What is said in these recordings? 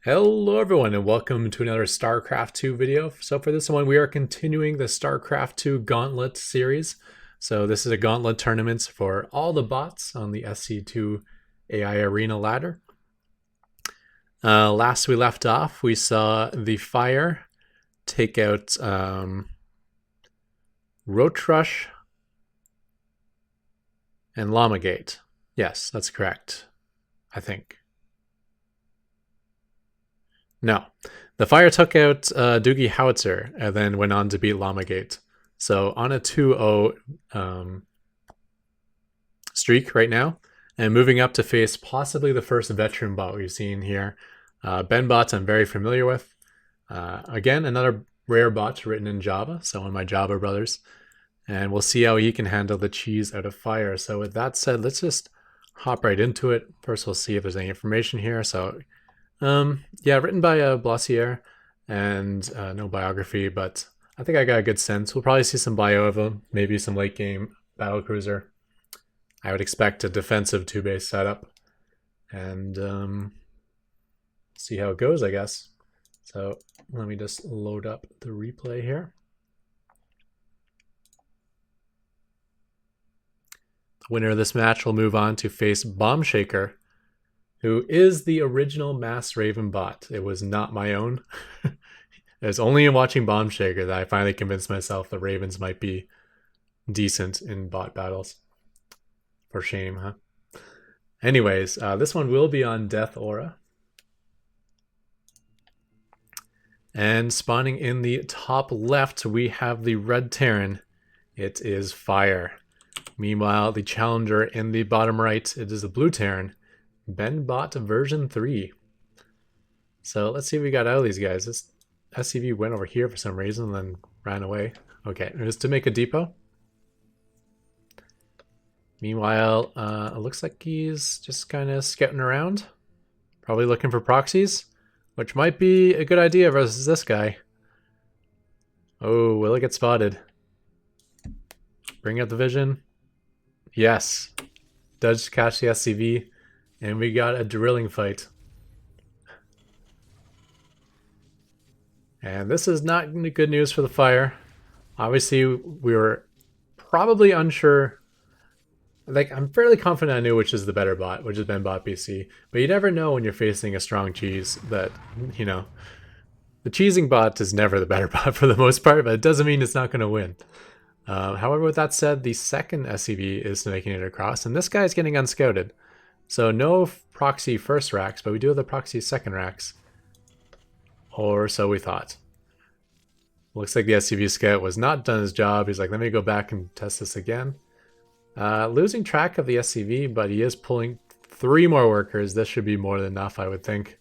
Hello everyone and welcome to another Starcraft2 video. So for this one we are continuing the Starcraft2 Gauntlet series. So this is a Gauntlet tournament for all the bots on the SC2 AI Arena ladder. Last we left off we saw the Fire take out Roach and Llama-Gate. Yes, that's correct, I think. No. The Fire took out Doogie Howitzer and then went on to beat Llama-Gate. So on a 2-0 streak right now, and moving up to face possibly the first veteran bot we've seen here. Ben bots I'm very familiar with. Again, another rare bot written in Java, so one of my Java brothers. And we'll see how he can handle the cheese out of Fire. So with that said, let's just hop right into it. First, we'll see if there's any information here. So yeah, written by Blossier and no biography, but I think I got a good sense. We'll probably see some bio of him, maybe some late game battlecruiser. I would expect a defensive 2-base setup and see how it goes, I guess. So let me just load up the replay here. The winner of this match will move on to face Bombshaker, who is the original Mass Raven bot. It was not my own. It was only in watching Bombshaker that I finally convinced myself the Ravens might be decent in bot battles. For shame, huh? Anyways, this one will be on Death Aura. And spawning in the top left, we have the Red Terran. It is Fire. Meanwhile, the challenger in the bottom right, it is the Blue Terran. Benbot version 3. So let's see what we got out of these guys. This SCV went over here for some reason and then ran away. Okay, just to make a depot. Meanwhile, it looks like he's just kind of scouting around. Probably looking for proxies, which might be a good idea versus this guy. Oh, will it get spotted? Bring out the vision. Yes. Does catch the SCV. And we got a drilling fight. And this is not good news for the Fire. Obviously, we were probably unsure. Like, I'm fairly confident I knew which is the better bot, which is Benbot BC. But you never know when you're facing a strong cheese that, you know, the cheesing bot is never the better bot for the most part, but it doesn't mean it's not going to win. However, with that said, the second SCV is making it across, and this guy is getting unscouted. So no proxy first racks, but we do have the proxy second racks. Or so we thought. Looks like the SCV scout was not done his job. He's like, let me go back and test this again. Losing track of the SCV, but he is pulling 3 more workers. This should be more than enough, I would think.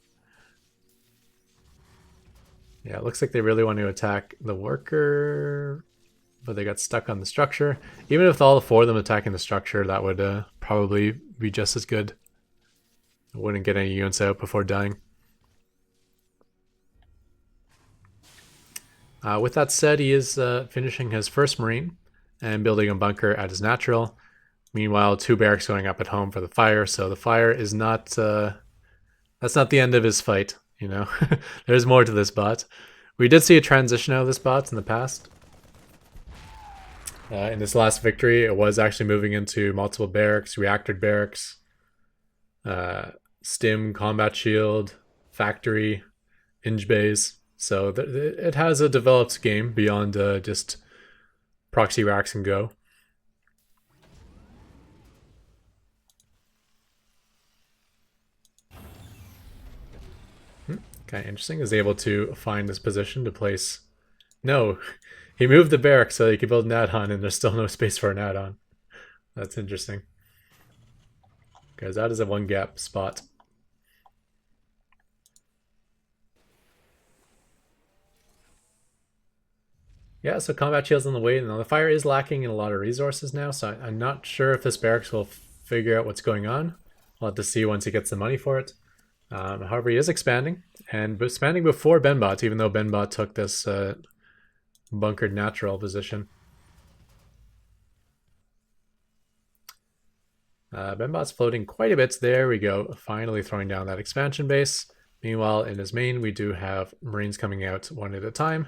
Yeah, it looks like they really want to attack the worker, but they got stuck on the structure. Even if all 4 of them attacking the structure, that would probably be just as good. I wouldn't get any units out before dying. With that said, he is finishing his first Marine and building a bunker at his natural. Meanwhile, 2 barracks going up at home for the Fire. So the Fire is not, that's not the end of his fight, you know. There's more to this bot. We did see a transition out of this bot in the past. In this last victory, it was actually moving into multiple barracks, reactor barracks, stim, combat shield, factory, hinge bays. So it has a developed game beyond just proxy racks and go. Kind of interesting. Is able to find this position to place. No, he moved the barracks so he could build an add-on, and there's still no space for an add-on. That's interesting. Because that is a 1-gap spot. Yeah, so combat shield's on the way. Now the Fire is lacking in a lot of resources now, so I'm not sure if this barracks will figure out what's going on. We'll have to see once he gets the money for it. However, he is expanding, and expanding before Benbot, even though Benbot took this bunkered natural position. Benbot's floating quite a bit. There we go. Finally throwing down that expansion base. Meanwhile, in his main, we do have Marines coming out one at a time,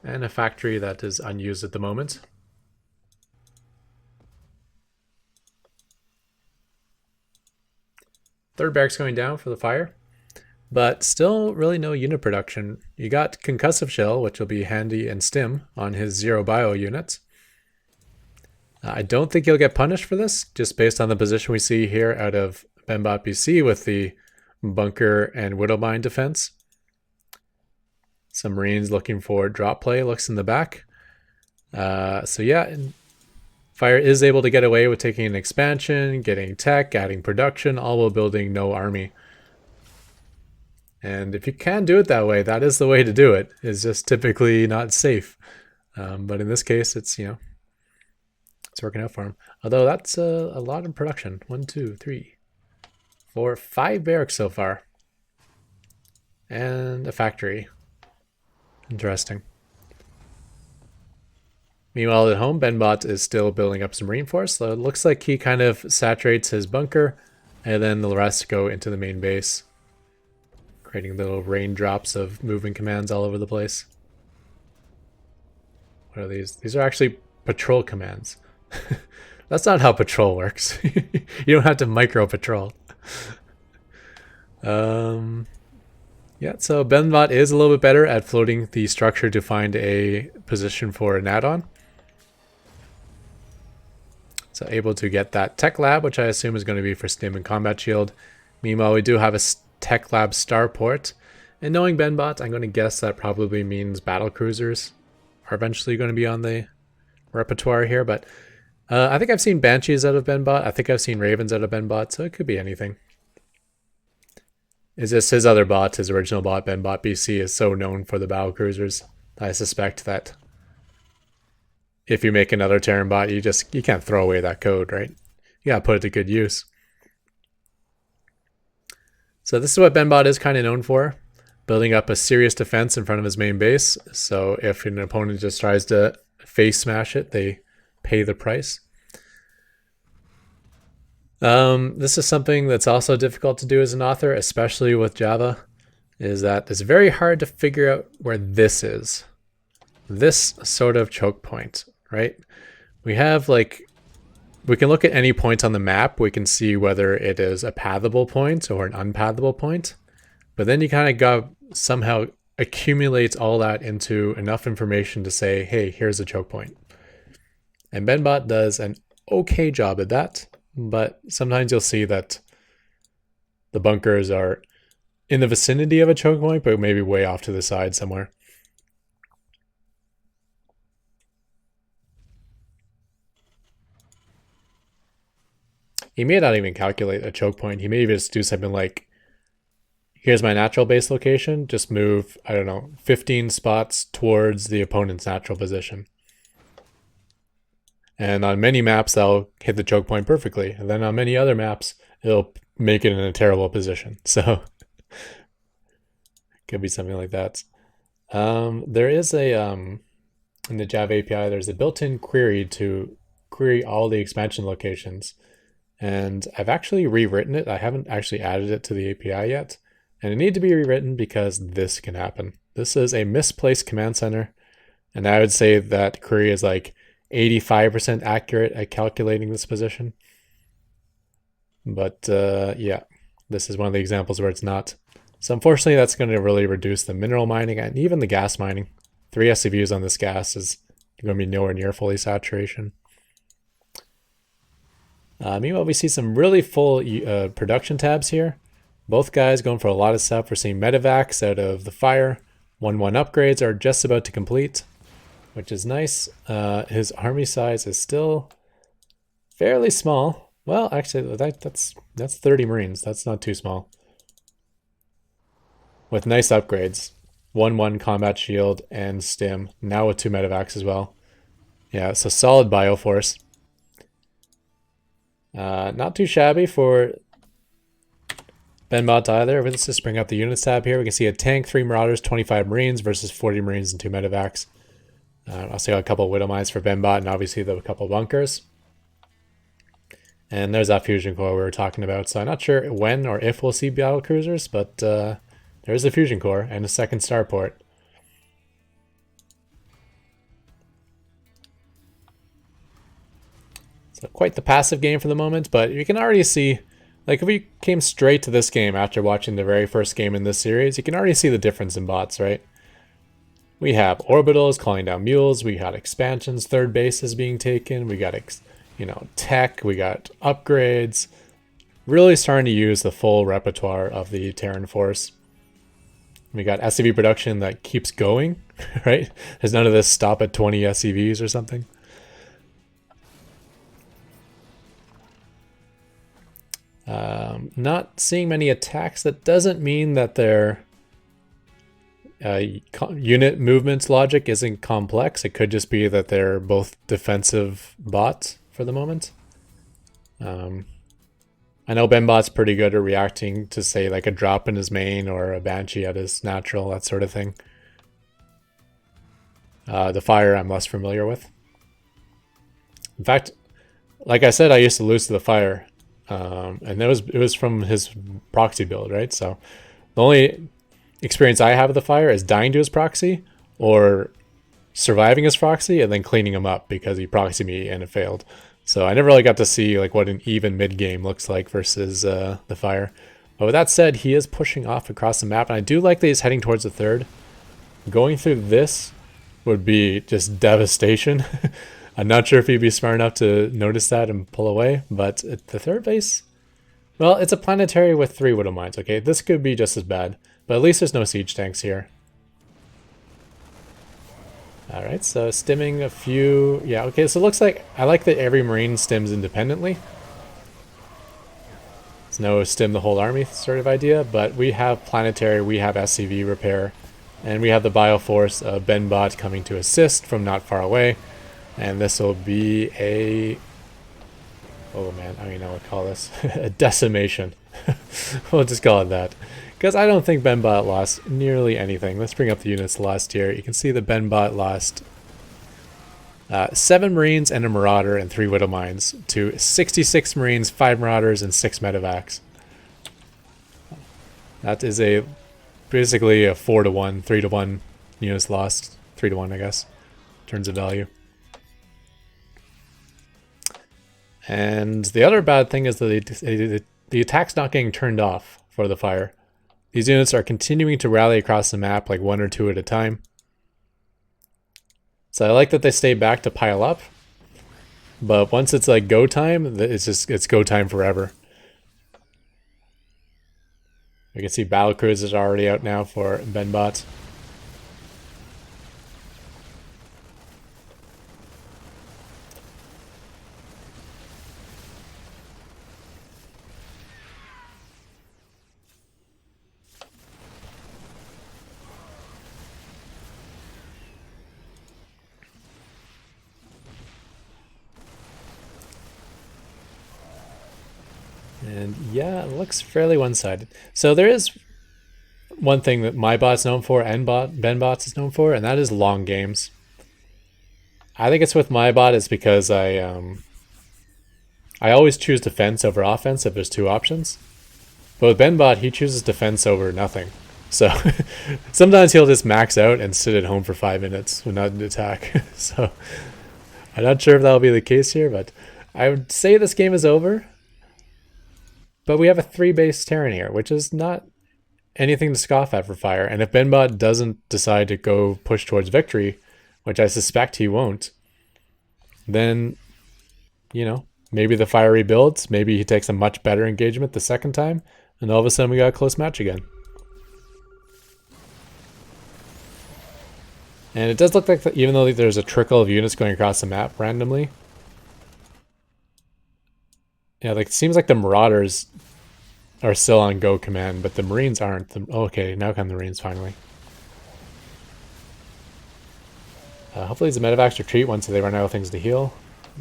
and a factory that is unused at the moment. Third barracks going down for the fire, but still really no unit production. You got Concussive Shell, which will be handy and stim on his 0 bio units. I don't think he'll get punished for this, just based on the position we see here out of Benbot BC with the bunker and Widowmine defense. Some Marines looking for drop play, looks in the back. So yeah, Fire is able to get away with taking an expansion, getting tech, adding production, all while building no army. And if you can do it that way, that is the way to do it. It's just typically not safe. But in this case, it's, you know, it's working out for him. Although that's a lot in production. 1, 2, 3, 4, 5 barracks so far. And a factory. Interesting. Meanwhile, at home, Benbot is still building up some reinforce, so it looks like he kind of saturates his bunker, and then the rest go into the main base, creating little raindrops of moving commands all over the place. What are these? These are actually patrol commands. That's not how patrol works. You don't have to micro patrol. Yeah, so Benbot is a little bit better at floating the structure to find a position for an add-on. So able to get that tech lab, which I assume is going to be for stim and combat shield. Meanwhile, we do have a tech lab starport. And knowing Benbot, I'm going to guess that probably means battle cruisers are eventually going to be on the repertoire here. But I think I've seen Banshees out of Benbot. I think I've seen Ravens out of Benbot, so it could be anything. Is this his other bot, his original bot, Benbot BC, is so known for the battle cruisers. I suspect that if you make another Terran bot, you can't throw away that code, right? You gotta put it to good use. So this is what Benbot is kind of known for, building up a serious defense in front of his main base. So if an opponent just tries to face smash it, they pay the price. This is something that's also difficult to do as an author, especially with Java, is that it's very hard to figure out where this is. This sort of choke point, right? We have we can look at any point on the map. We can see whether it is a pathable point or an unpathable point. But then you kind of got somehow accumulate all that into enough information to say, hey, here's a choke point. And Benbot does an okay job at that. But sometimes you'll see that the bunkers are in the vicinity of a choke point, but maybe way off to the side somewhere. He may not even calculate a choke point. He may just do something like, here's my natural base location, just move, I don't know, 15 spots towards the opponent's natural position. And on many maps, that'll hit the choke point perfectly. And then on many other maps, it'll make it in a terrible position. So could be something like that. There is in the Java API, there's a built-in query to query all the expansion locations. And I've actually rewritten it. I haven't actually added it to the API yet. And it needs to be rewritten because this can happen. This is a misplaced command center. And I would say that query is like 85% accurate at calculating this position. But yeah, this is one of the examples where it's not. So unfortunately, that's going to really reduce the mineral mining and even the gas mining. 3 SCVs on this gas is going to be nowhere near fully saturation. Meanwhile, we see some really full production tabs here. Both guys going for a lot of stuff. We're seeing medevacs out of the fire. 1-1 upgrades are just about to complete, which is nice. His army size is still fairly small. Well, actually, that's 30 Marines. That's not too small. With nice upgrades. 1-1 combat shield and stim. Now with 2 medevacs as well. Yeah, it's a solid bioforce. Not too shabby for Benbot either. Let's just bring up the units tab here. We can see a tank, 3 marauders, 25 Marines versus 40 Marines and 2 medevacs. Also got a couple of Widowmines for Benbot and obviously the couple bunkers. And there's that fusion core we were talking about. So I'm not sure when or if we'll see battle cruisers, but There's a fusion core and a second starport. So quite the passive game for the moment, but you can already see, like if we came straight to this game after watching the very first game in this series, you can already see the difference in bots, right? We have orbitals calling down mules, we got expansions, third bases being taken, we got tech, we got upgrades. Really starting to use the full repertoire of the Terran Force. We got SCV production that keeps going, right? There's none of this stop at 20 SCVs or something. Not seeing many attacks. That doesn't mean that their unit movements logic isn't complex. It could just be that they're both defensive bots for the moment. I know Benbot's pretty good at reacting to, say, like a drop in his main or a Banshee at his natural, that sort of thing. The fire I'm less familiar with. In fact, like I said, I used to lose to the fire. And it was from his proxy build, right? So the only experience I have with the fire is dying to his proxy or surviving his proxy and then cleaning him up because he proxied me and it failed. So I never really got to see like what an even mid game looks like versus the fire. But with that said, he is pushing off across the map, and I do like that he's heading towards the third. Going through this would be just devastation. I'm not sure if he'd be smart enough to notice that and pull away, but at the third base, well, it's a planetary with 3 Widow Mines, okay? This could be just as bad, but at least there's no siege tanks here. Alright, so stimming a few... Yeah, okay, so it looks like... I like that every Marine stims independently. It's no stim the whole army sort of idea, but we have planetary, we have SCV repair, and we have the Bioforce of Benbot coming to assist from not far away. And this will be a... Oh man, I don't even know what to call this. A decimation. We'll just call it that. Because I don't think Benbot lost nearly anything. Let's bring up the units last year. You can see that Benbot lost 7 Marines and a Marauder and 3 Widow Mines to 66 Marines, 5 Marauders, and 6 Medevacs. That is basically a 4-to-1, 3-to-1 units lost. 3-to-1, I guess, in terms of value. And the other bad thing is that the attack's not getting turned off for the fire. These units are continuing to rally across the map like 1 or 2 at a time. So I like that they stay back to pile up. But once it's like go time, it's go time forever. You can see battle cruisers are already out now for Benbot. And yeah, it looks fairly one-sided. So there is one thing that my bot's known for and Benbot's is known for, and that is long games. I think it's with my bot is because I always choose defense over offense if there's 2 options. But with Benbot, he chooses defense over nothing. So sometimes he'll just max out and sit at home for 5 minutes with not an attack. So I'm not sure if that'll be the case here, but I would say this game is over. But we have a 3-base Terran here, which is not anything to scoff at for fire. And if Benbot doesn't decide to go push towards victory, which I suspect he won't, then, you know, maybe the fire rebuilds. Maybe he takes a much better engagement the second time, and all of a sudden we got a close match again. And it does look like, even though there's a trickle of units going across the map randomly, yeah, like it seems like the Marauders are still on go command, but the Marines aren't. Okay, now come the Marines finally. Hopefully the Medevacs retreat once they run out of things to heal.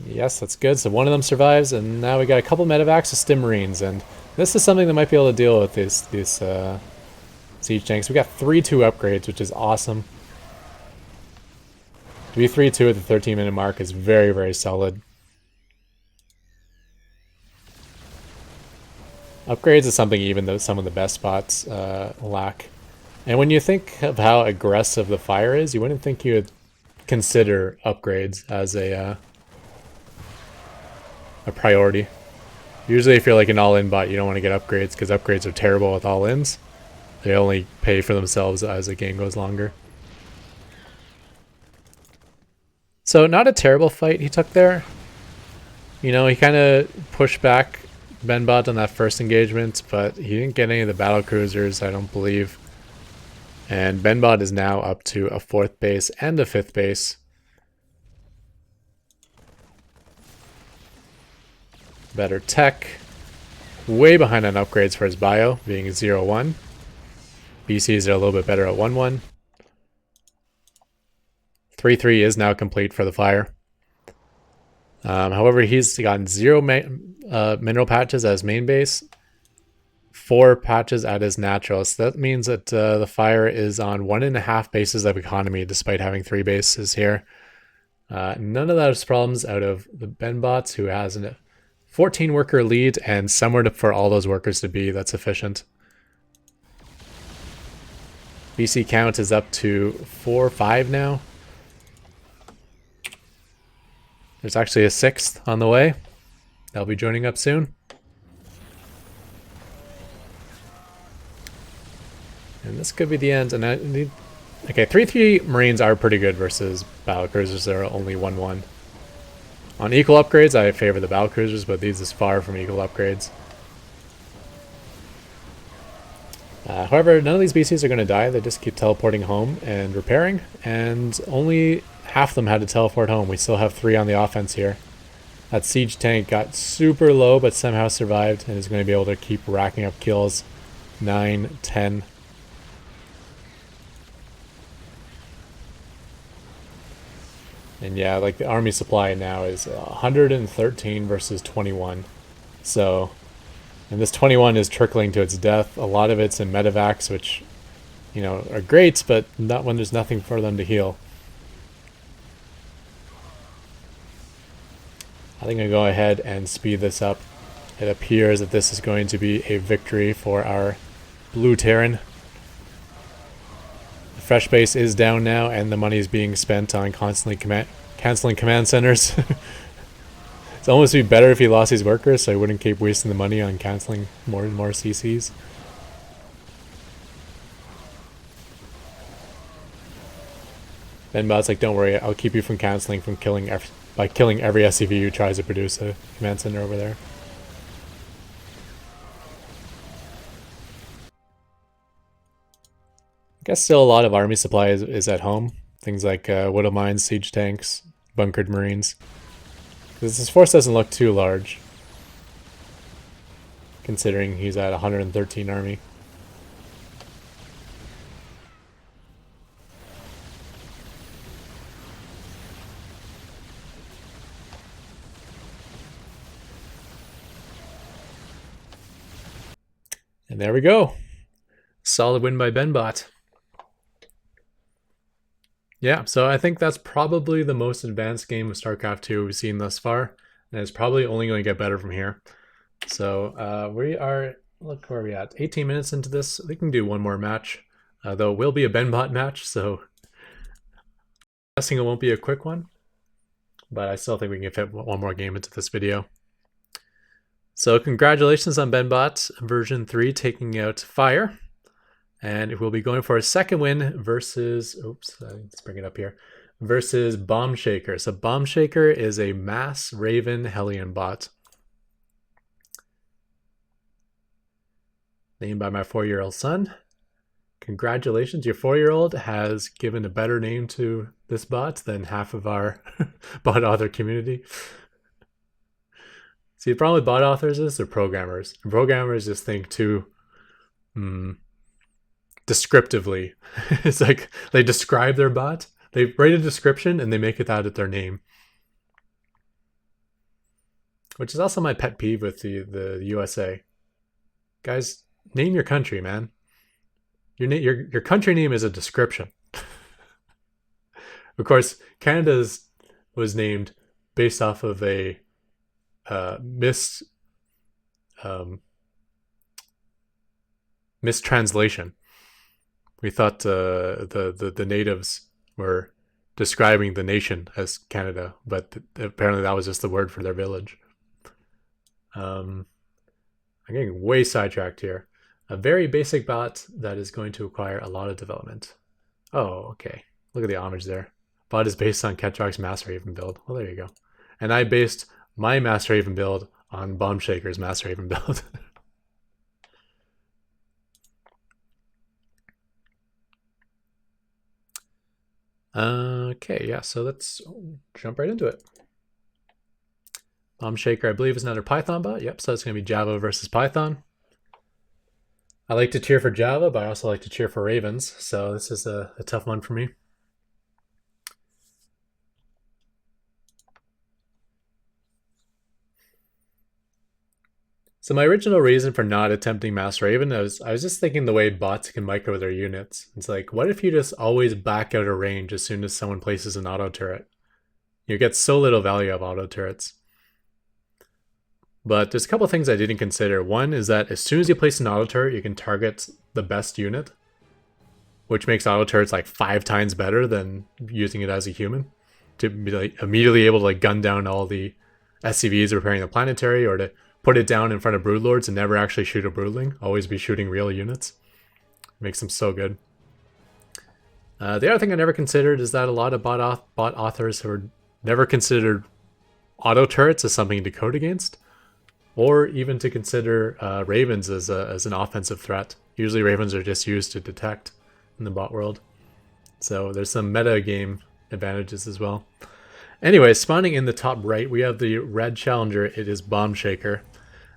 Yes, that's good. So one of them survives, and now we got a couple Medevacs to stim Marines, and this is something that might be able to deal with these siege tanks. We got 3-2 upgrades, which is awesome. To be 3-2 at the 13-minute mark is very, very solid. Upgrades is something even though some of the best spots lack. And when you think of how aggressive the fire is, you wouldn't think you would consider upgrades as a priority. Usually if you're like an all-in bot, you don't want to get upgrades because upgrades are terrible with all-ins. They only pay for themselves as the game goes longer. So not a terrible fight he took there. You know, he kind of pushed back Benbot on that first engagement, but he didn't get any of the battle cruisers, I don't believe. And Benbot is now up to a 4th base and a 5th base. Better tech. Way behind on upgrades for his bio, being 0-1. BCs are a little bit better at 1-1. 3-3 is now complete for the fire. However, he's gotten 0 mineral patches as main base, 4 patches at his natural. So that means that the fire is on 1.5 bases of economy, despite having 3 bases here. None of those problems out of the Benbots, who has a 14 worker lead and somewhere for all those workers to be. That's efficient. BC count is up to 4 or 5 now. There's actually a 6th on the way. They'll be joining up soon. And this could be the end. And okay, 3-3 Marines are pretty good versus battle cruisers that are only 1-1. On equal upgrades, I favor the battle cruisers, but these is far from equal upgrades. However, none of these BCs are going to die. They just keep teleporting home and repairing, and only half of them had to teleport home. We still have 3 on the offense here. That siege tank got super low, but somehow survived and is going to be able to keep racking up kills. 9, 10. And yeah, like the army supply now is 113 versus 21. So, and this 21 is trickling to its death. A lot of it's in medevacs, which, you know, are great, but not when there's nothing for them to heal. I think I'll go ahead and speed this up. It appears that this is going to be a victory for our blue Terran. The fresh base is down now, and the money is being spent on canceling command centers. It's almost be better if he lost his workers, so he wouldn't keep wasting the money on canceling more and more CCs. Benbot's like, don't worry, I'll keep you from canceling by killing every SCV who tries to produce a command center over there. I guess still a lot of army supply is at home. Things like widow mines, siege tanks, bunkered marines. Because his force doesn't look too large, considering he's at 113 army. And there we go. Solid win by Benbot. Yeah, so I think that's probably the most advanced game of Starcraft 2 we've seen thus far, and it's probably only going to get better from here. So we are, look where we're at, 18 minutes into this. We can do one more match, though it will be a Benbot match, so I'm guessing it won't be a quick one, but I still think we can fit one more game into this video. So congratulations on Benbot version 3 taking out Fire. And we'll be going for a second win versus, oops, let's bring it up here, versus Bomb Shaker. So Bomb Shaker is a mass Raven Hellion bot. Named by my 4-year-old son. Congratulations, your 4-year-old has given a better name to this bot than half of our bot author community. See, the problem with bot authors is they're programmers. And programmers just think too descriptively. It's like they describe their bot, they write a description, and they make it out of their name. Which is also my pet peeve with the USA. Guys, name your country, man. Your country name is a description. Of course, Canada's was named based off of a mistranslation, We thought the natives were describing the nation as Canada, but apparently that was just the word for their village. I'm getting way sidetracked here. A very basic bot that is going to require a lot of development. Oh, okay. Look at the homage there. Bot is based on Ketrock's Master Haven build. Well, there you go. And I based my Master Haven build on Bomb Shaker's Master Haven build. Okay, yeah, so let's jump right into it. Bomb Shaker, I believe, is another Python bot. Yep, so it's going to be Java versus Python. I like to cheer for Java, but I also like to cheer for Ravens, so this is a tough one for me. So my original reason for not attempting Mass Raven, I was just thinking the way bots can micro their units. It's like, what if you just always back out of range as soon as someone places an auto turret? You get so little value of auto turrets. But there's a couple things I didn't consider. One is that as soon as you place an auto turret, you can target the best unit, which makes auto turrets like 5 times better than using it as a human. To be like immediately able to like gun down all the SCVs repairing the planetary, or to put it down in front of broodlords and never actually shoot a broodling. Always be shooting real units. Makes them so good. The other thing I never considered is that a lot of bot authors have never considered auto turrets as something to code against, or even to consider ravens as an offensive threat. Usually ravens are just used to detect in the bot world. So there's some meta game advantages as well. Anyway, spawning in the top right, we have the red challenger. It is Bomb Shaker.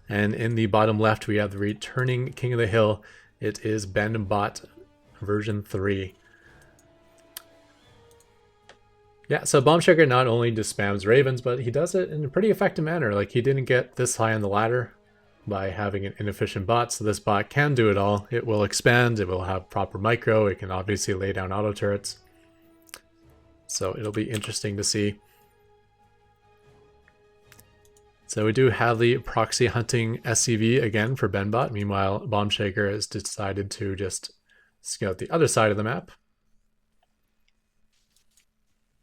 And in the bottom left, we have the returning King of the Hill. It is BenBot version 3. Yeah, so Bomb Shaker not only just spams Ravens, but he does it in a pretty effective manner. Like, he didn't get this high on the ladder by having an inefficient bot, so this bot can do it all. It will expand, it will have proper micro, it can obviously lay down auto turrets. So it'll be interesting to see. So we do have the proxy hunting SCV again for BenBot. Meanwhile, Bomb Shaker has decided to just scout the other side of the map.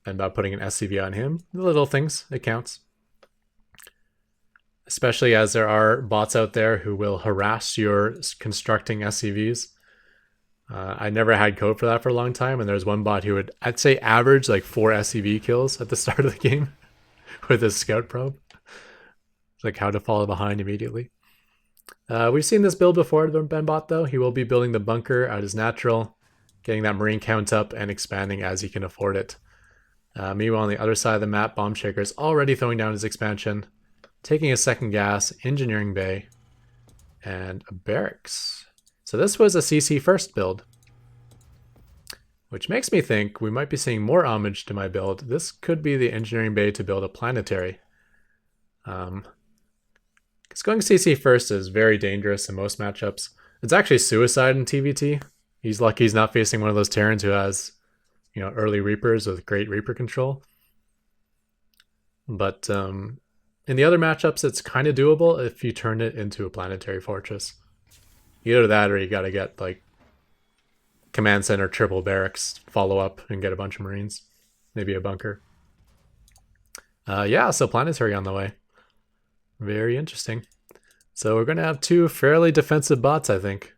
BenBot putting an SCV on him. The little things, it counts. Especially as there are bots out there who will harass your constructing SCVs. I never had code for that for a long time, and there's one bot who would, I'd say, average like 4 SCV kills at the start of the game with his scout probe. Like how to follow behind immediately. We've seen this build before, BenBot, though. He will be building the bunker at his natural, getting that marine count up and expanding as he can afford it. Meanwhile, on the other side of the map, Bomb Shaker is already throwing down his expansion, taking a second gas, engineering bay, and a barracks. So this was a CC first build, which makes me think we might be seeing more homage to my build. This could be the engineering bay to build a planetary. Because going CC first is very dangerous in most matchups. It's actually suicide in TVT. He's lucky he's not facing one of those Terrans who has, you know, early Reapers with great Reaper control. But in the other matchups, it's kind of doable if you turn it into a planetary fortress. Either that or you got to get like command center triple barracks, follow up and get a bunch of Marines. Maybe a bunker. Yeah, so planetary on the way. Very interesting. So we're going to have 2 fairly defensive bots, I think.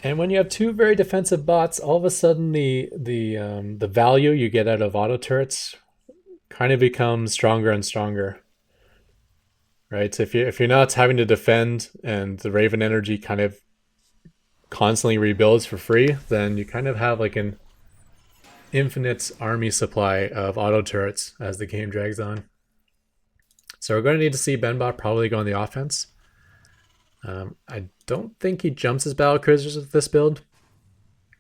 And when you have 2 very defensive bots, all of a sudden the value you get out of auto turrets kind of becomes stronger and stronger. Right? If you're not having to defend and the Raven energy kind of constantly rebuilds for free, then you kind of have like an infinite army supply of auto turrets as the game drags on. So we're going to need to see BenBot probably go on the offense. I don't think he jumps his battle cruisers with this build,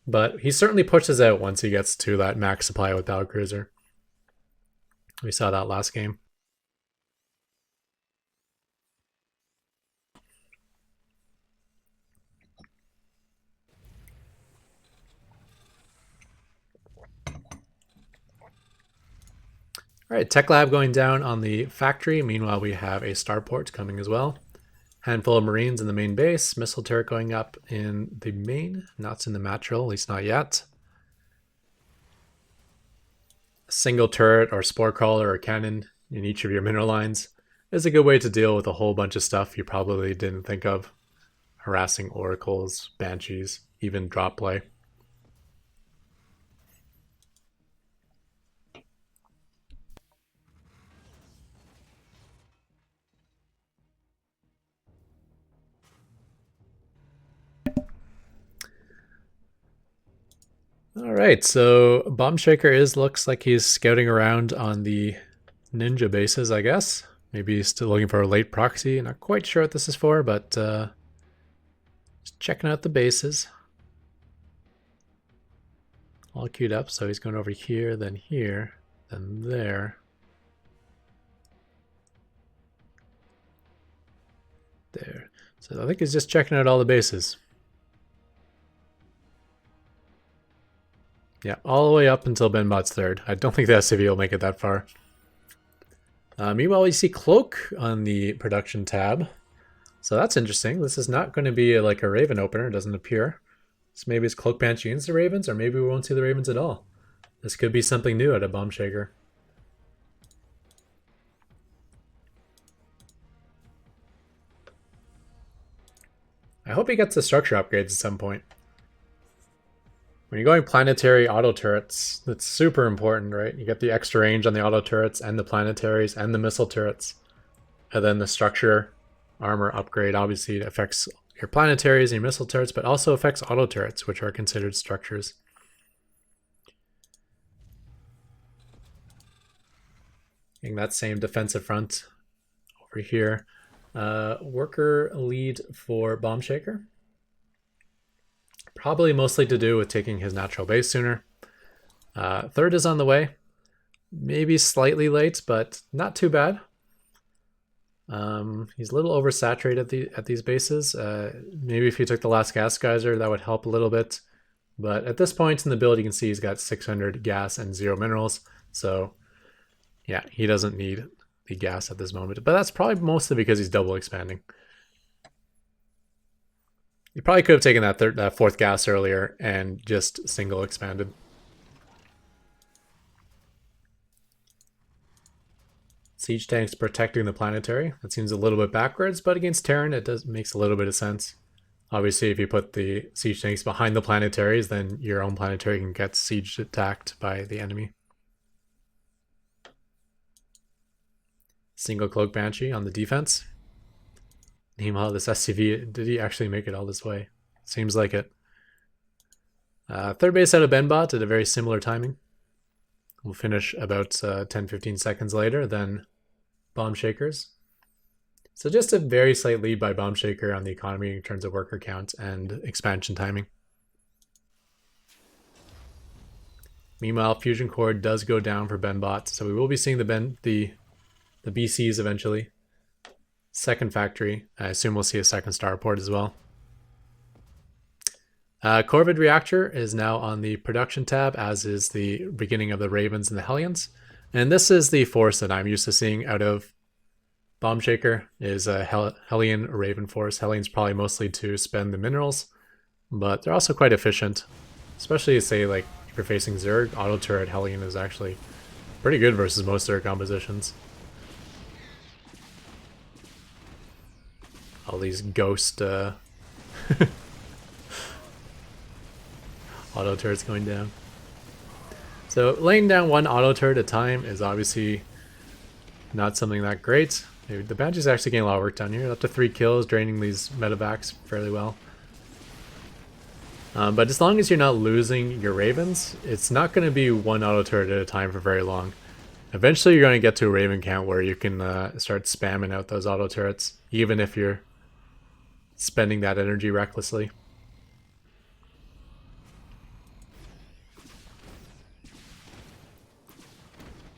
but he certainly pushes out once he gets to that max supply with battle cruiser. We saw that last game. All right, Tech Lab going down on the factory. Meanwhile, we have a starport coming as well. Handful of Marines in the main base. Missile turret going up in the main. Not in the material, at least not yet. A single turret or spore crawler or cannon in each of your mineral lines is a good way to deal with a whole bunch of stuff you probably didn't think of. Harassing oracles, banshees, even drop play. All right, so Bomb Shaker looks like he's scouting around on the ninja bases, I guess. Maybe he's still looking for a late proxy. Not quite sure what this is for, but just checking out the bases. All queued up, so he's going over here, then there. There. So I think he's just checking out all the bases. Yeah, all the way up until Benbot's third. I don't think the SCV will make it that far. Meanwhile, we see Cloak on the production tab. So that's interesting. This is not going to be like a Raven opener. It doesn't appear. So maybe it's Cloak Banshee into the Ravens, or maybe we won't see the Ravens at all. This could be something new at a Bomb Shaker. I hope he gets the structure upgrades at some point. When you're going planetary auto turrets, that's super important, right? You get the extra range on the auto turrets and the planetaries and the missile turrets. And then the structure armor upgrade obviously affects your planetaries and your missile turrets, but also affects auto turrets, which are considered structures. Getting that same defensive front over here. Worker lead for Bomb Shaker. Probably mostly to do with taking his natural base sooner. Third is on the way. Maybe slightly late, but not too bad. He's a little oversaturated at these bases. Maybe if he took the last gas geyser, that would help a little bit. But at this point in the build, you can see he's got 600 gas and 0 minerals. So yeah, he doesn't need the gas at this moment. But that's probably mostly because he's double expanding. You probably could have taken that fourth gas earlier and just single expanded. Siege tanks protecting the planetary. That seems a little bit backwards, but against Terran, it makes a little bit of sense. Obviously, if you put the siege tanks behind the planetaries, then your own planetary can get siege attacked by the enemy. Single Cloak Banshee on the defense. Meanwhile, this SCV, did he actually make it all this way? Seems like it. Third base out of Benbot at a very similar timing. We'll finish about 10-15 seconds later than Bomb Shakers. So just a very slight lead by Bomb Shaker on the economy in terms of worker count and expansion timing. Meanwhile, Fusion Core does go down for Benbot, so we will be seeing the BCs eventually. Second factory. I assume we'll see a second starport as well. Corvid Reactor is now on the production tab, as is the beginning of the Ravens and the Hellions. And this is the force that I'm used to seeing out of Bomb Shaker, is a Hellion Raven force. Hellion's probably mostly to spend the minerals, but they're also quite efficient. Especially, say, like, if you're facing Zerg, auto turret Hellion is actually pretty good versus most Zerg compositions. All these ghost auto turrets going down. So laying down one auto turret at a time is obviously not something that great. The Banshee's actually getting a lot of work done here. Up to 3 kills, draining these medevacs fairly well. But as long as you're not losing your Ravens, it's not going to be one auto turret at a time for very long. Eventually you're going to get to a Raven count where you can start spamming out those auto turrets, even if you're spending that energy recklessly.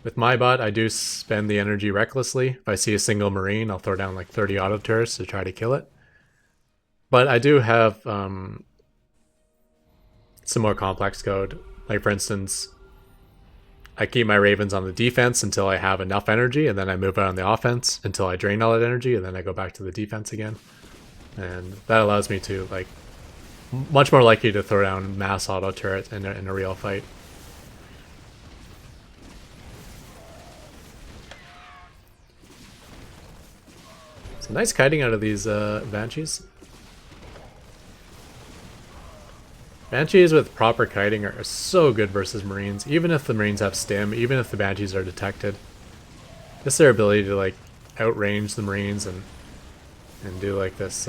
With my bot, I do spend the energy recklessly. If I see a single Marine, I'll throw down like 30 auto turrets to try to kill it. But I do have some more complex code. Like for instance, I keep my Ravens on the defense until I have enough energy, and then I move out on the offense until I drain all that energy, and then I go back to the defense again. and that allows me to like much more likely to throw down mass auto turrets in a real fight. Some nice kiting out of these Banshees. Banshees with proper kiting are so good versus Marines, even if the Marines have stim, even if the Banshees are detected. Just their ability to like outrange the Marines and do like this,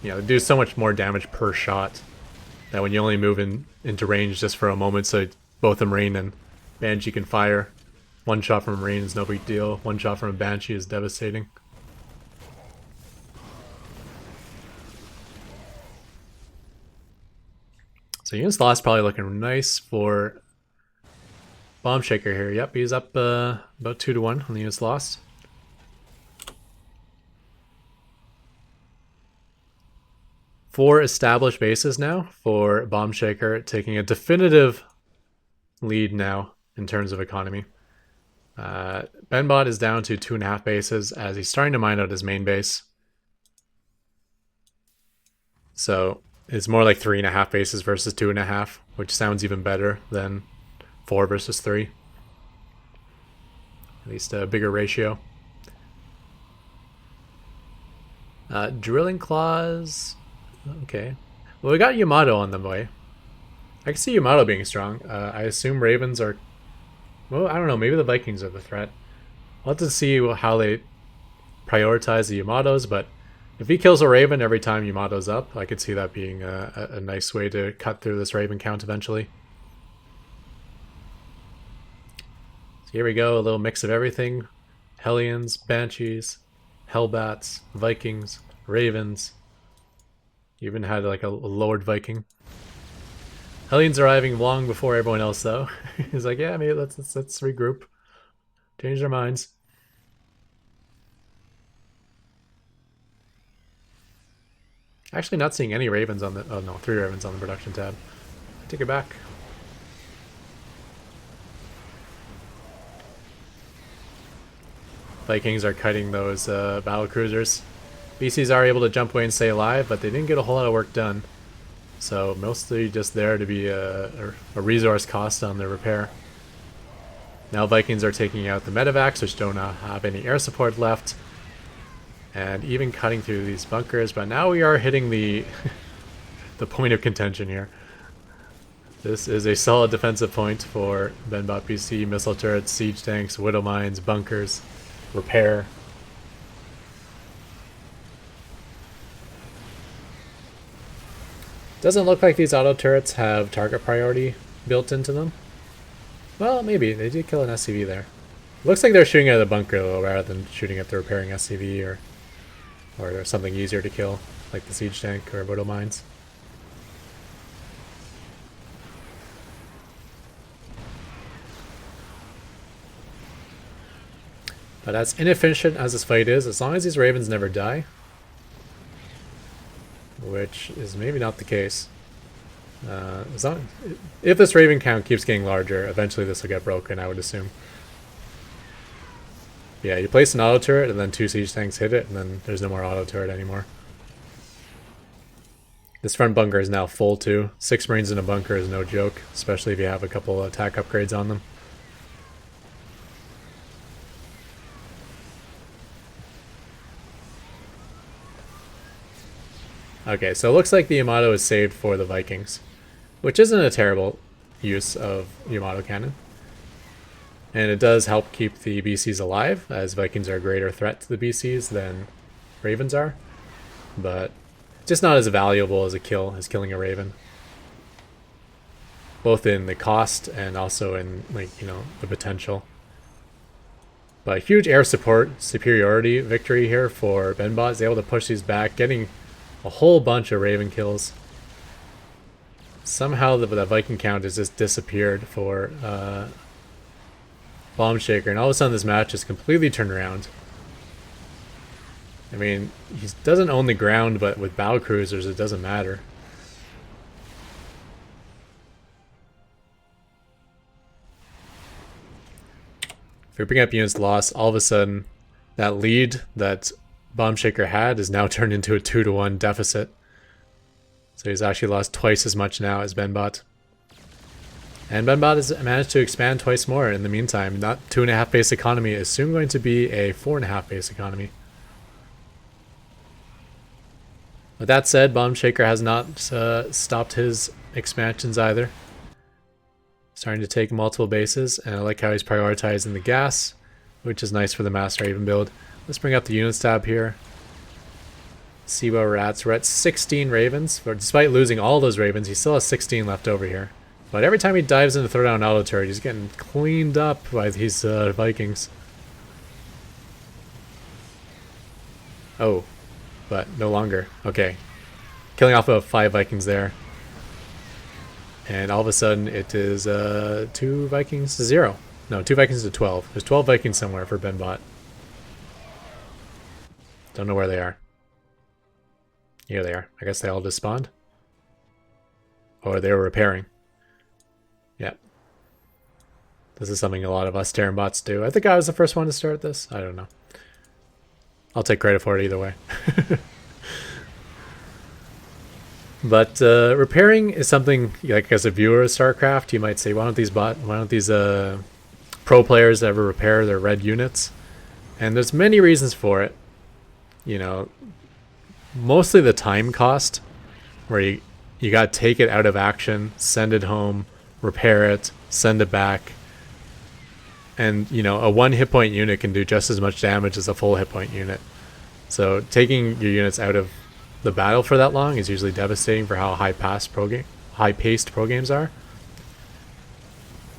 you know, do so much more damage per shot that when you only move into range just for a moment, so both the Marine and Banshee can fire. One shot from a Marine is no big deal. One shot from a Banshee is devastating. So Unit's loss probably looking nice for Bomb Shaker here. Yep, he's up about 2-1 on the Unit's lost. Four established bases now for Bomb Shaker, taking a definitive lead now in terms of economy. Benbot is down to 2.5 bases as he's starting to mine out his main base. So it's more like 3.5 bases versus 2.5, which sounds even better than 4 versus 3. At least a bigger ratio. Drilling Claws. Okay. Well, we got Yamato on the way. I can see Yamato being strong. I assume Ravens are... Well, I don't know. Maybe the Vikings are the threat. I'll have to see how they prioritize the Yamatos, but if he kills a Raven every time Yamato's up, I could see that being a nice way to cut through this Raven count eventually. So here we go, a little mix of everything. Hellions, Banshees, Hellbats, Vikings, Ravens. Even had like a Lord Viking. Hellions arriving long before everyone else though. He's like, yeah, maybe let's regroup. Change their minds. Actually not seeing any Ravens on the... Oh no, 3 Ravens on the production tab. Take it back. Vikings are cutting those battle cruisers. BCs are able to jump away and stay alive, but they didn't get a whole lot of work done. So mostly just there to be a resource cost on their repair. Now Vikings are taking out the medevacs, which don't have any air support left. And even cutting through these bunkers, but now we are hitting the the point of contention here. This is a solid defensive point for Benbot PC, missile turrets, siege tanks, widow mines, bunkers, repair. Doesn't look like these auto turrets have target priority built into them. Well, maybe. They did kill an SCV there. Looks like they're shooting at the bunker though, rather than shooting at the repairing SCV or something easier to kill, like the siege tank or widow mines. But as inefficient as this fight is, as long as these Ravens never die, which is maybe not the case. If this Raven count keeps getting larger, eventually this will get broken, I would assume. Yeah, you place an auto turret and then 2 siege tanks hit it, and then there's no more auto turret anymore. This front bunker is now full too. 6 Marines in a bunker is no joke, especially if you have a couple attack upgrades on them. Okay, so it looks like the Yamato is saved for the Vikings, which isn't a terrible use of Yamato cannon. And it does help keep the BCs alive, as Vikings are a greater threat to the BCs than Ravens are. But just not as valuable as killing a Raven. Both in the cost and also in, like, you know, the potential. But huge air support superiority victory here for Benbot. He's able to push these back, getting a whole bunch of Raven kills. Somehow the Viking count has just disappeared for Bomb Shaker, and all of a sudden this match is completely turned around. I mean, he doesn't own the ground, but with battle cruisers it doesn't matter. If you're picking up units lost, all of a sudden that lead that Bomb Shaker had is now turned into a 2-to-1 deficit. So he's actually lost twice as much now as Benbot. And Benbot has managed to expand twice more in the meantime. Not 2.5 base economy is soon going to be a 4.5 base economy. With that said, Bomb Shaker has not stopped his expansions either. Starting to take multiple bases, and I like how he's prioritizing the gas, which is nice for the Mass Raven build. Let's bring up the units tab here. See where we're at. So we're at 16 Ravens. But despite losing all those Ravens, he still has 16 left over here. But every time he dives into throw down auto turret, he's getting cleaned up by these Vikings. Oh, but no longer. Okay. Killing off about 5 Vikings there. And all of a sudden it is 2 Vikings to 0. No, 2 Vikings to 12. There's 12 Vikings somewhere for Benbot. Don't know where they are. Here they are. I guess they all just spawned. Or they were repairing. Yep. This is something a lot of us Terran bots do. I think I was the first one to start this. I don't know. I'll take credit for it either way. But repairing is something, like as a viewer of StarCraft, you might say, why don't these pro players ever repair their red units? And there's many reasons for it. You know, mostly the time cost, where you got to take it out of action, send it home, repair it, send it back. And, you know, a 1 hit point unit can do just as much damage as a full hit point unit. So taking your units out of the battle for that long is usually devastating for how high-paced pro games are.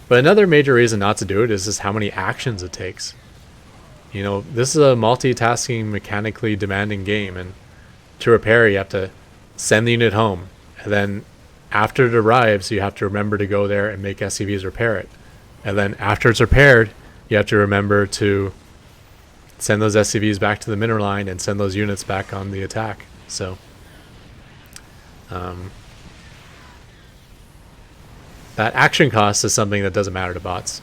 But another major reason not to do it is just how many actions it takes. You know, this is a multitasking, mechanically demanding game, and to repair you have to send the unit home, and then after it arrives you have to remember to go there and make SCVs repair it. And then after it's repaired, you have to remember to send those SCVs back to the mineral line and send those units back on the attack. So that action cost is something that doesn't matter to bots.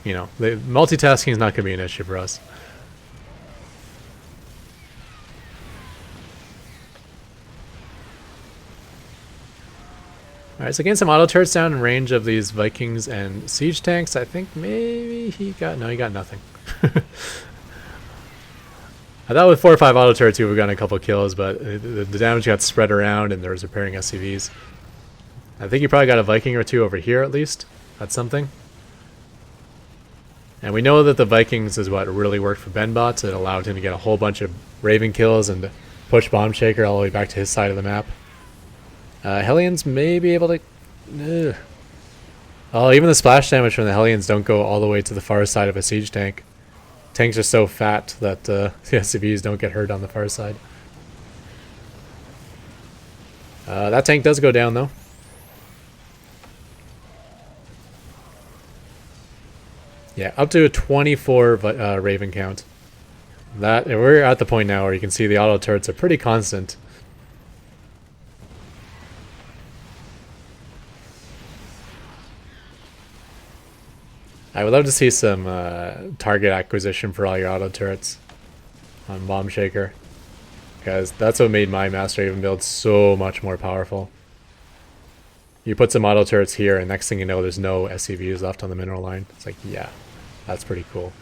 You know, multitasking is not going to be an issue for us. Alright, so getting some auto turrets down in range of these Vikings and siege tanks. I think maybe he got nothing. I thought with 4 or 5 auto turrets we would have gotten a couple kills, but the damage got spread around and there was repairing SCVs. I think he probably got a Viking or 2 over here at least. That's something. And we know that the Vikings is what really worked for Benbot. It allowed him to get a whole bunch of Raven kills and push Bomb Shaker all the way back to his side of the map. Hellions may be able to... Oh, even the splash damage from the Hellions don't go all the way to the far side of a siege tank. Tanks are so fat that the SCVs don't get hurt on the far side. That tank does go down though. Yeah, up to a 24 Raven count. We're at the point now where you can see the auto turrets are pretty constant. I would love to see some target acquisition for all your auto turrets on Bomb Shaker, because that's what made my Master Raven build so much more powerful. You put some auto turrets here and next thing you know there's no SCVs left on the mineral line. It's like, yeah, that's pretty cool.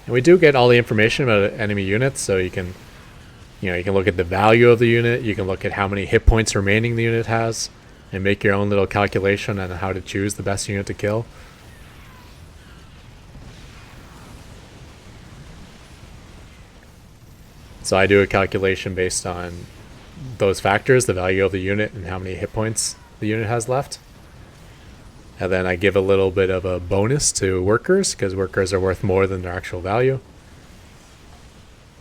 And we do get all the information about enemy units, so you can look at the value of the unit, you can look at how many hit points remaining the unit has, and make your own little calculation on how to choose the best unit to kill. So I do a calculation based on those factors, the value of the unit and how many hit points the unit has left. And then I give a little bit of a bonus to workers, because workers are worth more than their actual value.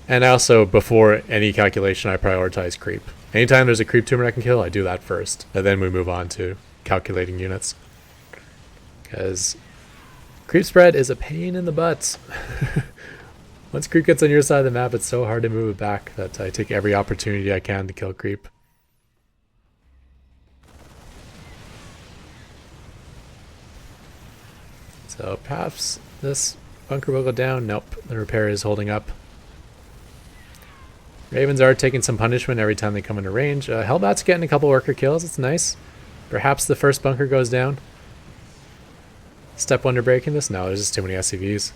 And also, before any calculation, I prioritize creep. Anytime there's a creep tumor I can kill, I do that first. And then we move on to calculating units. Because creep spread is a pain in the butt. Once creep gets on your side of the map, it's so hard to move it back that I take every opportunity I can to kill creep. So perhaps this bunker will go down. Nope, the repair is holding up. Ravens are taking some punishment every time they come into range. Hellbat's getting a couple worker kills. It's nice. Perhaps the first bunker goes down. Step 1 to breaking this? No, there's just too many SCVs.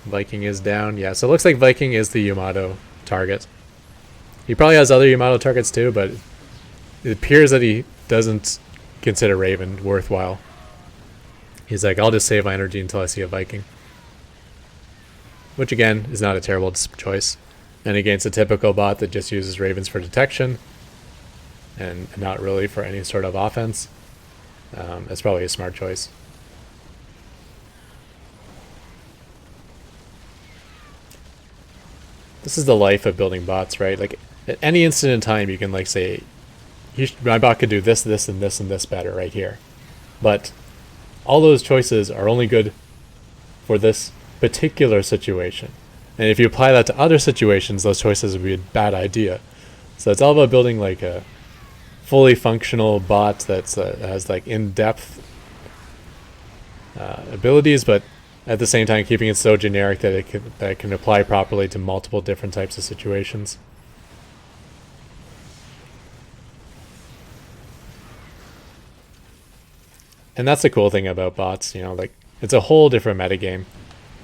Viking is down. Yeah, so it looks like Viking is the Yamato target. He probably has other Yamato targets too, but it appears that he doesn't consider Raven worthwhile. He's like, I'll just save my energy until I see a Viking. Which again, is not a terrible choice. And against a typical bot that just uses Ravens for detection, and not really for any sort of offense, it's probably a smart choice. This is the life of building bots, right? Like, at any instant in time, you can like say, my bot could do this, this, and this, and this better right here. But all those choices are only good for this particular situation. And if you apply that to other situations, those choices would be a bad idea. So it's all about building like a fully functional bot that's has like in-depth abilities, but at the same time keeping it so generic that it can apply properly to multiple different types of situations. And that's the cool thing about bots, you know, like it's a whole different metagame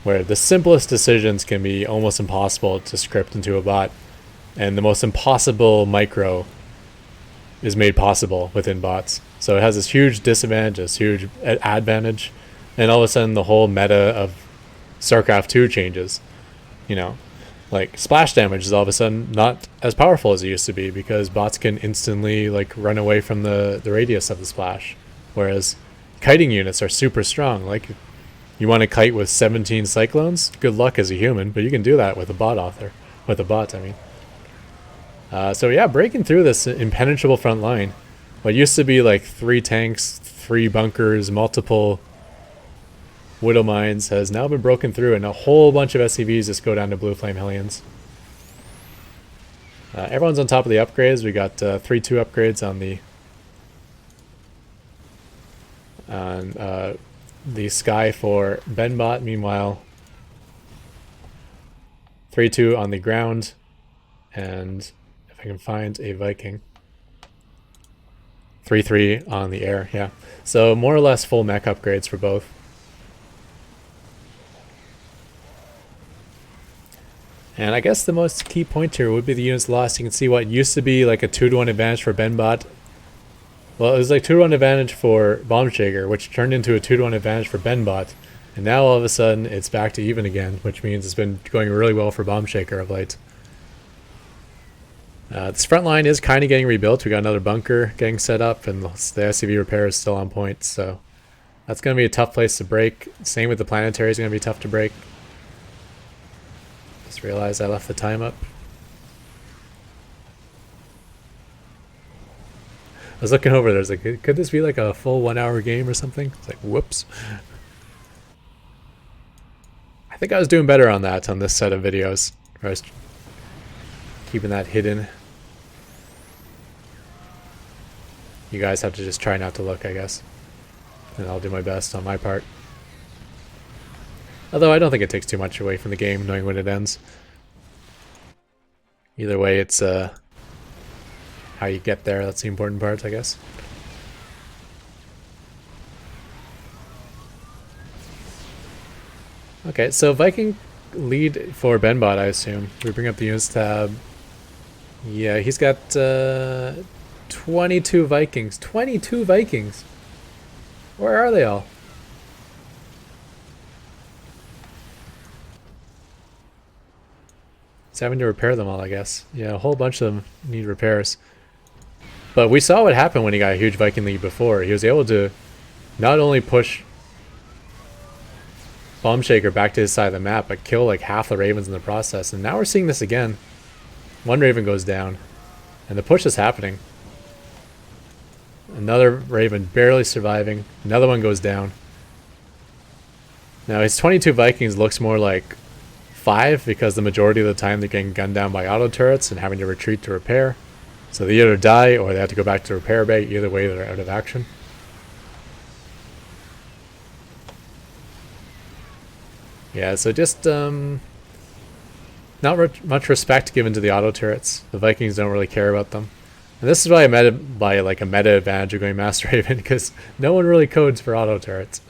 where the simplest decisions can be almost impossible to script into a bot, and the most impossible micro is made possible within bots. So it has this huge disadvantage, this huge advantage, and all of a sudden the whole meta of Starcraft2 changes. You know, like splash damage is all of a sudden not as powerful as it used to be because bots can instantly like run away from the radius of the splash, whereas kiting units are super strong. Like, you want to kite with 17 cyclones? Good luck as a human, but you can do that with a bot I mean. So yeah, breaking through this impenetrable front line. What used to be like 3 tanks, 3 bunkers, multiple Widow mines has now been broken through, and a whole bunch of SCVs just go down to Blue Flame Hellions. Everyone's on top of the upgrades. We got 3-2 upgrades on the Sky for Benbot. Meanwhile, 3-2 on the ground, and if I can find a Viking, 3-3 on the air. Yeah, so more or less full mech upgrades for both. And I guess the most key point here would be the units lost. You can see what used to be like a 2-to-1 advantage for Benbot. Well, it was like 2-to-1 advantage for Bombshaker, which turned into a 2-to-1 advantage for Benbot. And now all of a sudden it's back to even again, which means it's been going really well for Bombshaker of late. This front line is kind of getting rebuilt. We got another bunker getting set up, and the SCV repair is still on point. So that's going to be a tough place to break. Same with the planetary is going to be tough to break. Just realized I left the time up. I was looking over, there's like, could this be like a full 1-hour game or something? It's like, whoops. I think I was doing better on that on this set of videos. I was keeping that hidden. You guys have to just try not to look, I guess. And I'll do my best on my part. Although I don't think it takes too much away from the game, knowing when it ends. Either way, it's how you get there. That's the important part, I guess. Okay, so Viking lead for Benbot, I assume. We bring up the units tab. Yeah, he's got 22 Vikings. 22 Vikings! Where are they all? He's having to repair them all, I guess. Yeah, a whole bunch of them need repairs. But we saw what happened when he got a huge Viking lead before. He was able to not only push Bombshaker back to his side of the map, but kill like half the Ravens in the process. And now we're seeing this again. One Raven goes down, and the push is happening. Another Raven barely surviving. Another one goes down. Now his 22 Vikings looks more like 5 because the majority of the time they're getting gunned down by auto turrets and having to retreat to repair. So they either die or they have to go back to repair bay. Either way, they're out of action. Yeah, so just not much respect given to the auto turrets. The Vikings don't really care about them. And this is why I meta by like a meta advantage of going Master Raven, because no one really codes for auto turrets.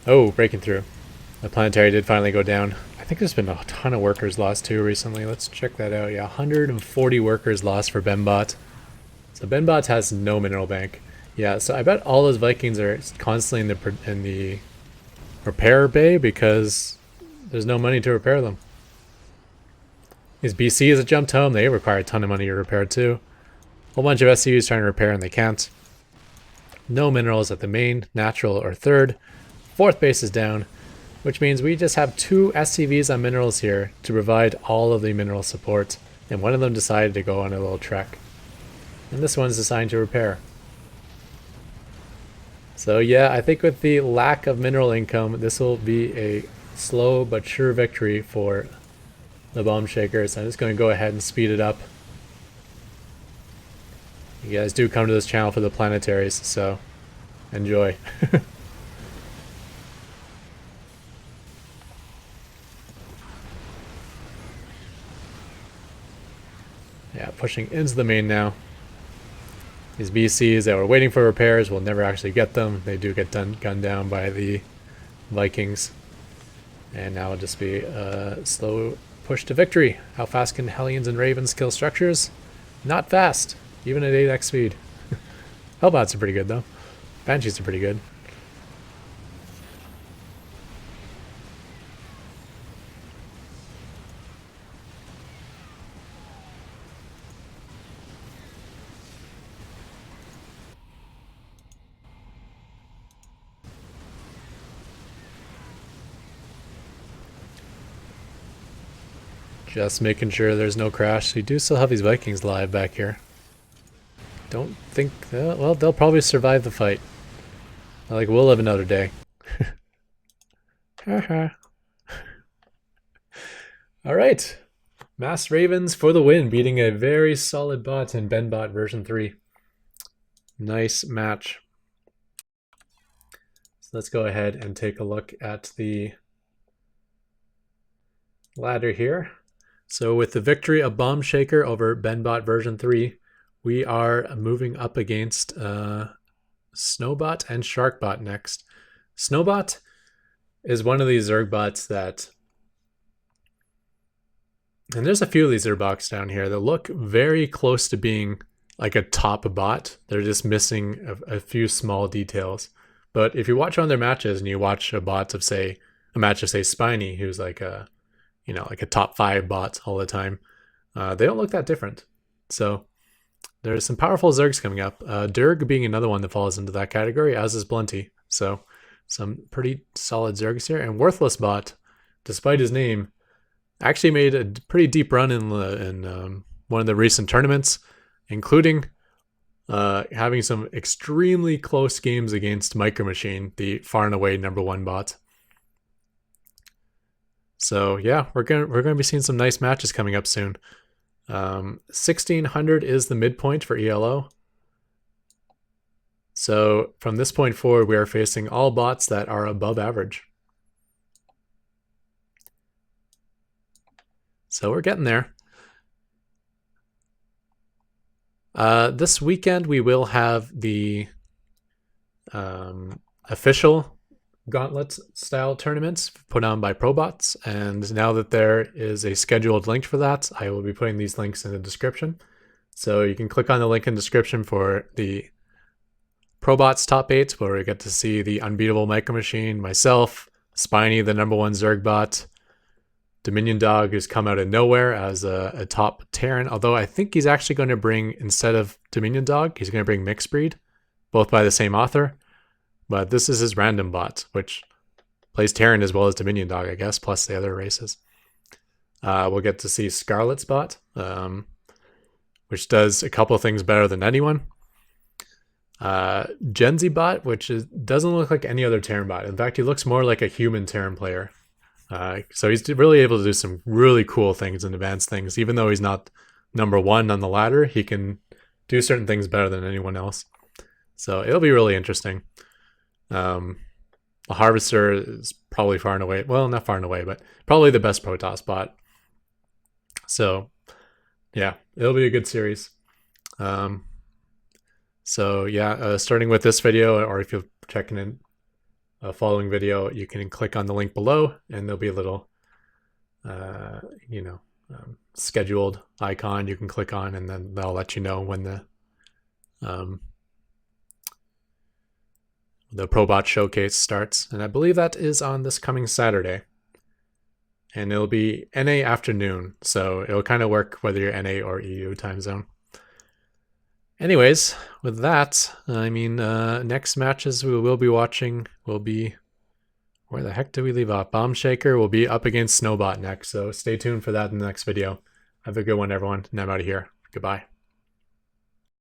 Oh, breaking through. The planetary did finally go down. I think there's been a ton of workers lost too recently. Let's check that out. Yeah, 140 workers lost for Benbot. So Benbot has no mineral bank. Yeah, so I bet all those Vikings are constantly in the repair bay because there's no money to repair them. These BC is a jumped home. They require a ton of money to repair too. A whole bunch of SCVs trying to repair and they can't. No minerals at the main, natural, or third. Fourth base is down, which means we just have 2 SCVs on minerals here to provide all of the mineral support, and one of them decided to go on a little trek. And this one's assigned to repair. So yeah, I think with the lack of mineral income, this will be a slow but sure victory for the Bomb Shakers. I'm just going to go ahead and speed it up. You guys do come to this channel for the planetaries, so enjoy. Yeah, pushing into the main now. These BCs that were waiting for repairs will never actually get them. They do get gunned down by the Vikings. And now it'll just be a slow push to victory. How fast can Hellions and Ravens kill structures? Not fast, even at 8x speed. Hellbots are pretty good though. Banshees are pretty good. Just making sure there's no crash. We do still have these Vikings live back here. Don't think... well, they'll probably survive the fight. Like, we'll live another day. Alright. Mass Ravens for the win, beating a very solid bot in Benbot version 3. Nice match. So let's go ahead and take a look at the ladder here. So with the victory of Bomb Shaker over Benbot version 3, we are moving up against Snowbot and Sharkbot next. Snowbot is one of these Zergbots that... And there's a few of these Zergbots down here that look very close to being like a top bot. They're just missing a few small details. But if you watch on their matches and you watch a match of say Spiny, who's like a like a top 5 bot all the time, they don't look that different. So there's some powerful Zergs coming up. Durg being another one that falls into that category, as is Blunty. So some pretty solid Zergs here. And Worthless Bot, despite his name, actually made a pretty deep run in one of the recent tournaments, including having some extremely close games against Micro Machine, the far and away #1 bot. So yeah, we're gonna be seeing some nice matches coming up soon. 1600 is the midpoint for ELO. So from this point forward, we are facing all bots that are above average. So we're getting there. This weekend we will have the official Gauntlet style tournaments put on by ProBots, and now that there is a scheduled link for that, I will be putting these links in the description. So you can click on the link in the description for the ProBots top 8, where we get to see the unbeatable Micro Machine, myself, Spiny, the #1 Zergbot, Dominion Dog has come out of nowhere as a top Terran, although I think he's actually going to bring, instead of Dominion Dog, he's going to bring Mixed Breed, both by the same author. But this is his random bot, which plays Terran as well as Dominion Dog, I guess, plus the other races. We'll get to see Scarlet's bot, which does a couple things better than anyone. Genzi bot, which doesn't look like any other Terran bot. In fact, he looks more like a human Terran player. So he's really able to do some really cool things and advanced things. Even though he's not number one on the ladder, he can do certain things better than anyone else. So it'll be really interesting. The Harvester is probably far and away, well, not far and away, but probably the best Protoss bot. So yeah, it'll be a good series. So yeah, starting with this video, or if you're checking in a following video, you can click on the link below and there'll be a little, scheduled icon you can click on, and then they'll let you know when the ProBot showcase starts. And I believe that is on this coming Saturday. And it'll be NA afternoon, so it'll kind of work whether you're NA or EU time zone. Anyways, with that, I mean, next matches we will be watching will be, where the heck did we leave off? Bomb Shaker will be up against Snowbot next, so stay tuned for that in the next video. Have a good one, everyone, and I'm out of here. Goodbye.